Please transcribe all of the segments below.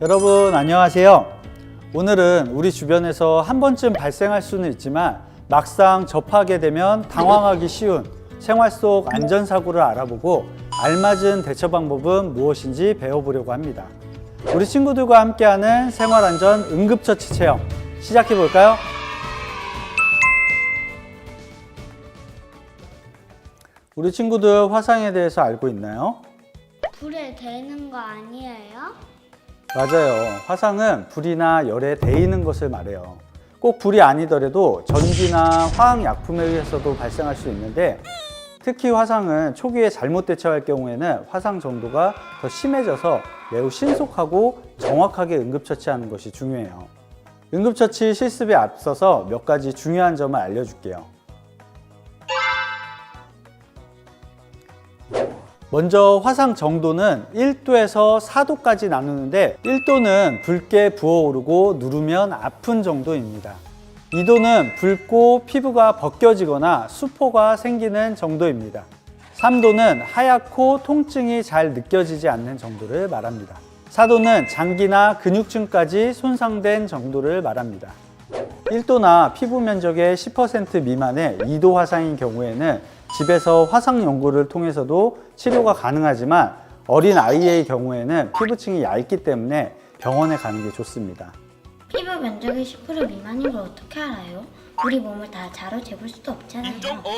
여러분 안녕하세요. 오늘은 우리 주변에서 한 번쯤 발생할 수는 있지만 막상 접하게 되면 당황하기 쉬운 생활 속 안전사고를 알아보고 알맞은 대처 방법은 무엇인지 배워보려고 합니다. 우리 친구들과 함께하는 생활안전 응급처치 체험 시작해 볼까요? 우리 친구들 화상에 대해서 알고 있나요? 불에 데이는 거 아니에요? 맞아요. 화상은 불이나 열에 데이는 것을 말해요. 꼭 불이 아니더라도 전기나 화학약품에 의해서도 발생할 수 있는데 특히 화상은 초기에 잘못 대처할 경우에는 화상 정도가 더 심해져서 매우 신속하고 정확하게 응급처치하는 것이 중요해요. 응급처치 실습에 앞서서 몇 가지 중요한 점을 알려줄게요. 먼저 화상 정도는 1도에서 4도까지 나누는데 1도는 붉게 부어오르고 누르면 아픈 정도입니다. 2도는 붉고 피부가 벗겨지거나 수포가 생기는 정도입니다. 3도는 하얗고 통증이 잘 느껴지지 않는 정도를 말합니다. 4도는 장기나 근육층까지 손상된 정도를 말합니다. 1도나 피부 면적의 10% 미만의 2도 화상인 경우에는 집에서 화상 연고를 통해서도 치료가 가능하지만 어린 아이의 경우에는 피부층이 얇기 때문에 병원에 가는 게 좋습니다. 피부 면적의 10% 미만인 걸 어떻게 알아요? 우리 몸을 다 자로 재볼 수도 없잖아요.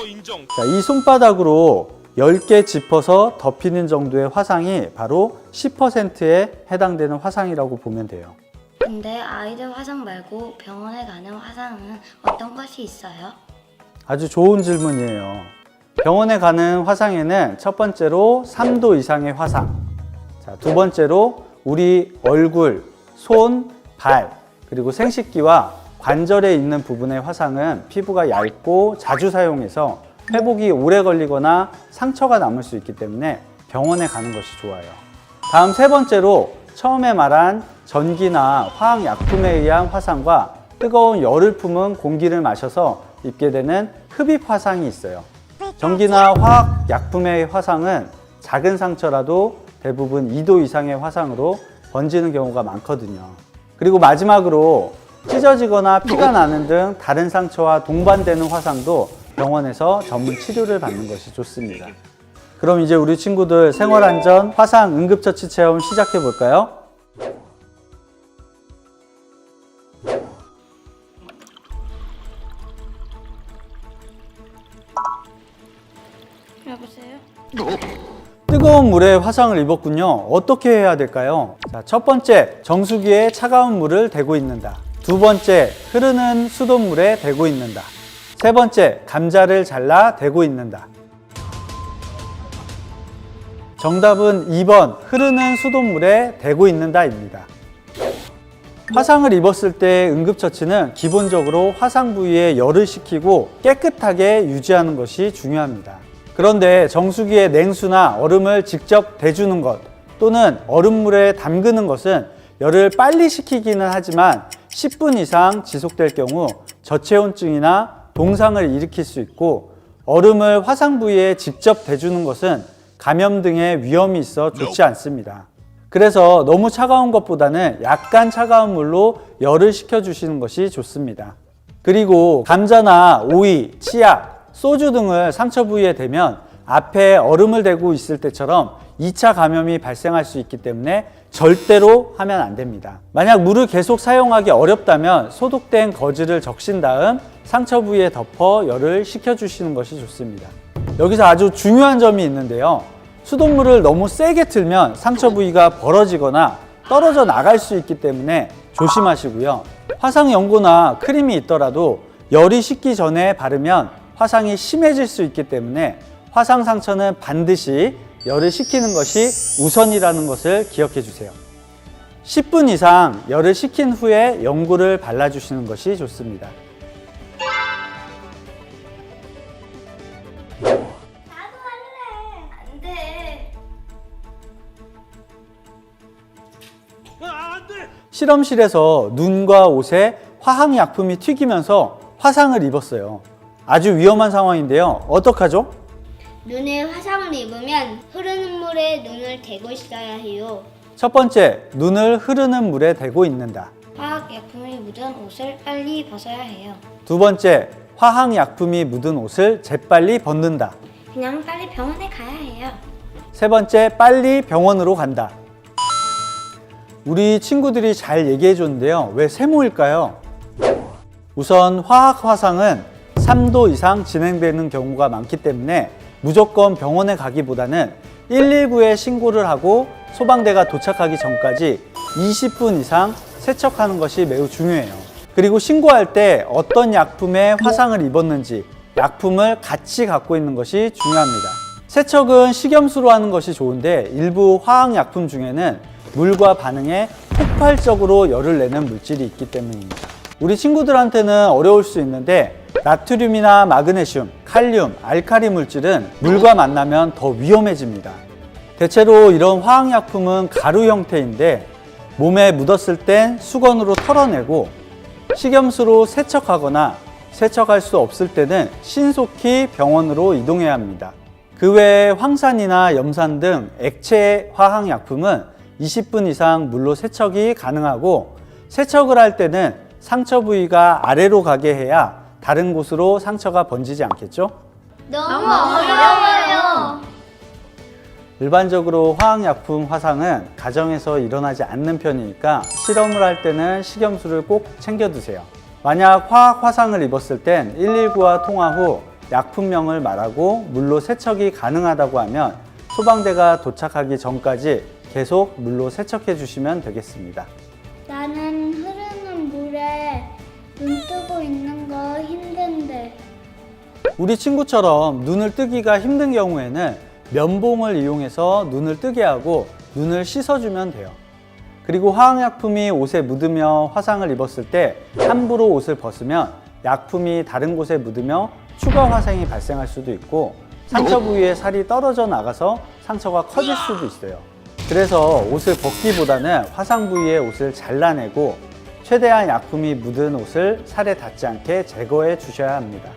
인정. 자, 이 손바닥으로 10개 짚어서 덮이는 정도의 화상이 바로 10%에 해당되는 화상이라고 보면 돼요. 근데 아이들 화상 말고 병원에 가는 화상은 어떤 것이 있어요? 아주 좋은 질문이에요. 병원에 가는 화상에는 첫 번째로 3도 이상의 화상, 자, 두 번째로 우리 얼굴, 손, 발, 그리고 생식기와 관절에 있는 부분의 화상은 피부가 얇고 자주 사용해서 회복이 오래 걸리거나 상처가 남을 수 있기 때문에 병원에 가는 것이 좋아요. 다음 세 번째로 처음에 말한 전기나 화학약품에 의한 화상과 뜨거운 열을 품은 공기를 마셔서 입게 되는 흡입 화상이 있어요. 전기나 화학약품의 화상은 작은 상처라도 대부분 2도 이상의 화상으로 번지는 경우가 많거든요. 그리고 마지막으로 찢어지거나 피가 나는 등 다른 상처와 동반되는 화상도 병원에서 전문 치료를 받는 것이 좋습니다. 그럼 이제 우리 친구들 생활안전 화상 응급처치 체험 시작해 볼까요? 여보세요? 뜨거운 물에 화상을 입었군요. 어떻게 해야 될까요? 자, 첫 번째, 정수기에 차가운 물을 대고 있는다. 두 번째, 흐르는 수돗물에 대고 있는다. 세 번째, 감자를 잘라 대고 있는다. 정답은 2번, 흐르는 수돗물에 대고 있는다입니다. 화상을 입었을 때 응급처치는 기본적으로 화상 부위에 열을 식히고 깨끗하게 유지하는 것이 중요합니다. 그런데 정수기에 냉수나 얼음을 직접 대주는 것 또는 얼음물에 담그는 것은 열을 빨리 식히기는 하지만 10분 이상 지속될 경우 저체온증이나 동상을 일으킬 수 있고 얼음을 화상 부위에 직접 대주는 것은 감염 등의 위험이 있어 좋지 않습니다. 그래서 너무 차가운 것보다는 약간 차가운 물로 열을 식혀주시는 것이 좋습니다. 그리고 감자나 오이, 치약, 소주 등을 상처 부위에 대면 앞에 얼음을 대고 있을 때처럼 2차 감염이 발생할 수 있기 때문에 절대로 하면 안 됩니다. 만약 물을 계속 사용하기 어렵다면 소독된 거즈를 적신 다음 상처 부위에 덮어 열을 식혀주시는 것이 좋습니다. 여기서 아주 중요한 점이 있는데요. 수돗물을 너무 세게 틀면 상처 부위가 벌어지거나 떨어져 나갈 수 있기 때문에 조심하시고요. 화상 연고나 크림이 있더라도 열이 식기 전에 바르면 화상이 심해질 수 있기 때문에 화상 상처는 반드시 열을 식히는 것이 우선이라는 것을 기억해 주세요. 10분 이상 열을 식힌 후에 연고를 발라주시는 것이 좋습니다. 나도 할래. 안 돼. 안 돼. 실험실에서 눈과 옷에 화학약품이 튀기면서 화상을 입었어요. 아주 위험한 상황인데요. 어떡하죠? 눈에 화상을 입으면 흐르는 물에 눈을 대고 있어야 해요. 첫 번째, 눈을 흐르는 물에 대고 있는다. 화학약품이 묻은 옷을 빨리 벗어야 해요. 두 번째, 화학약품이 묻은 옷을 재빨리 벗는다. 그냥 빨리 병원에 가야 해요. 세 번째, 빨리 병원으로 간다. 우리 친구들이 잘 얘기해 줬는데요. 왜 세모일까요? 우선 화학 화상은 3도 이상 진행되는 경우가 많기 때문에 무조건 병원에 가기보다는 119에 신고를 하고 소방대가 도착하기 전까지 20분 이상 세척하는 것이 매우 중요해요. 그리고 신고할 때 어떤 약품에 화상을 입었는지 약품을 같이 갖고 있는 것이 중요합니다. 세척은 식염수로 하는 것이 좋은데 일부 화학약품 중에는 물과 반응해 폭발적으로 열을 내는 물질이 있기 때문입니다. 우리 친구들한테는 어려울 수 있는데 나트륨이나 마그네슘, 칼륨, 알칼리 물질은 물과 만나면 더 위험해집니다. 대체로 이런 화학약품은 가루 형태인데 몸에 묻었을 땐 수건으로 털어내고 식염수로 세척하거나 세척할 수 없을 때는 신속히 병원으로 이동해야 합니다. 그 외에 황산이나 염산 등 액체 화학약품은 20분 이상 물로 세척이 가능하고 세척을 할 때는 상처 부위가 아래로 가게 해야 다른 곳으로 상처가 번지지 않겠죠? 너무 어려워요. 일반적으로 화학약품 화상은 가정에서 일어나지 않는 편이니까 실험을 할 때는 식염수를 꼭 챙겨 두세요. 만약 화학 화상을 입었을 땐 119와 통화 후 약품명을 말하고 물로 세척이 가능하다고 하면 소방대가 도착하기 전까지 계속 물로 세척해 주시면 되겠습니다. 나는 흐르는 물에 눈 뜨고 있는 거 힘든데. 우리 친구처럼 눈을 뜨기가 힘든 경우에는 면봉을 이용해서 눈을 뜨게 하고 눈을 씻어주면 돼요. 그리고 화학약품이 옷에 묻으며 화상을 입었을 때 함부로 옷을 벗으면 약품이 다른 곳에 묻으며 추가 화상이 발생할 수도 있고 상처 부위에 살이 떨어져 나가서 상처가 커질 수도 있어요. 그래서 옷을 벗기보다는 화상 부위의 옷을 잘라내고 최대한 약품이 묻은 옷을 살에 닿지 않게 제거해 주셔야 합니다.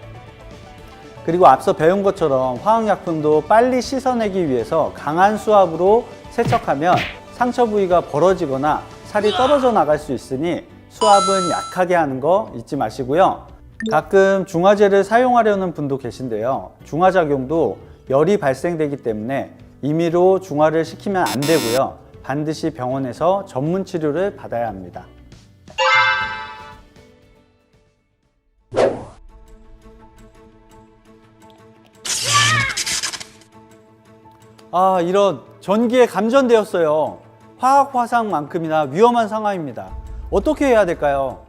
그리고 앞서 배운 것처럼 화학약품도 빨리 씻어내기 위해서 강한 수압으로 세척하면 상처 부위가 벌어지거나 살이 떨어져 나갈 수 있으니 수압은 약하게 하는 거 잊지 마시고요. 가끔 중화제를 사용하려는 분도 계신데요. 중화작용도 열이 발생되기 때문에 임의로 중화를 시키면 안 되고요. 반드시 병원에서 전문 치료를 받아야 합니다. 이런 전기에 감전되었어요. 화학 화상만큼이나 위험한 상황입니다. 어떻게 해야 될까요?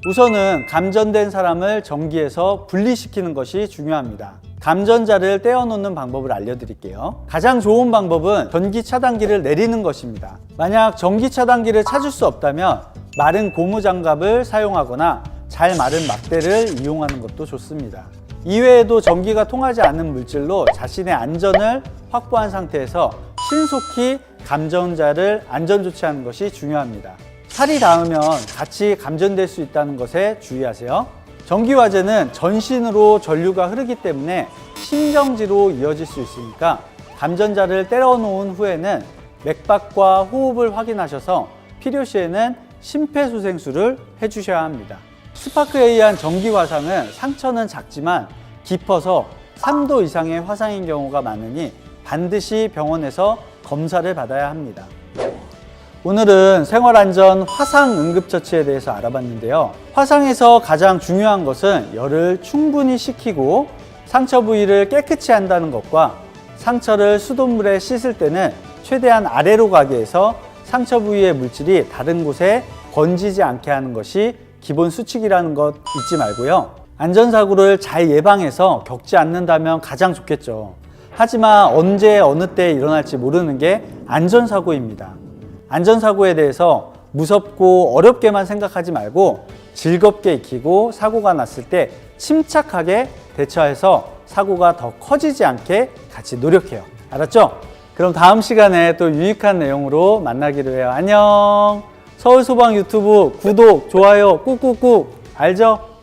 우선은 감전된 사람을 전기에서 분리시키는 것이 중요합니다. 감전자를 떼어놓는 방법을 알려드릴게요. 가장 좋은 방법은 전기 차단기를 내리는 것입니다. 만약 전기 차단기를 찾을 수 없다면 마른 고무 장갑을 사용하거나 잘 마른 막대를 이용하는 것도 좋습니다. 이외에도 전기가 통하지 않는 물질로 자신의 안전을 확보한 상태에서 신속히 감전자를 안전 조치하는 것이 중요합니다. 살이 닿으면 같이 감전될 수 있다는 것에 주의하세요. 전기화재는 전신으로 전류가 흐르기 때문에 심정지로 이어질 수 있으니까 감전자를 때려 놓은 후에는 맥박과 호흡을 확인하셔서 필요시에는 심폐소생술을 해주셔야 합니다. 스파크에 의한 전기 화상은 상처는 작지만 깊어서 3도 이상의 화상인 경우가 많으니 반드시 병원에서 검사를 받아야 합니다. 오늘은 생활안전 화상 응급처치에 대해서 알아봤는데요. 화상에서 가장 중요한 것은 열을 충분히 식히고 상처 부위를 깨끗이 한다는 것과 상처를 수돗물에 씻을 때는 최대한 아래로 가게 해서 상처 부위의 물질이 다른 곳에 번지지 않게 하는 것이 기본 수칙이라는 것 잊지 말고요. 안전사고를 잘 예방해서 겪지 않는다면 가장 좋겠죠. 하지만 언제 어느 때 일어날지 모르는 게 안전사고입니다. 안전사고에 대해서 무섭고 어렵게만 생각하지 말고 즐겁게 익히고 사고가 났을 때 침착하게 대처해서 사고가 더 커지지 않게 같이 노력해요. 알았죠? 그럼 다음 시간에 또 유익한 내용으로 만나기로 해요. 안녕! 서울소방 유튜브 구독, 좋아요 꾹꾹꾹 알죠?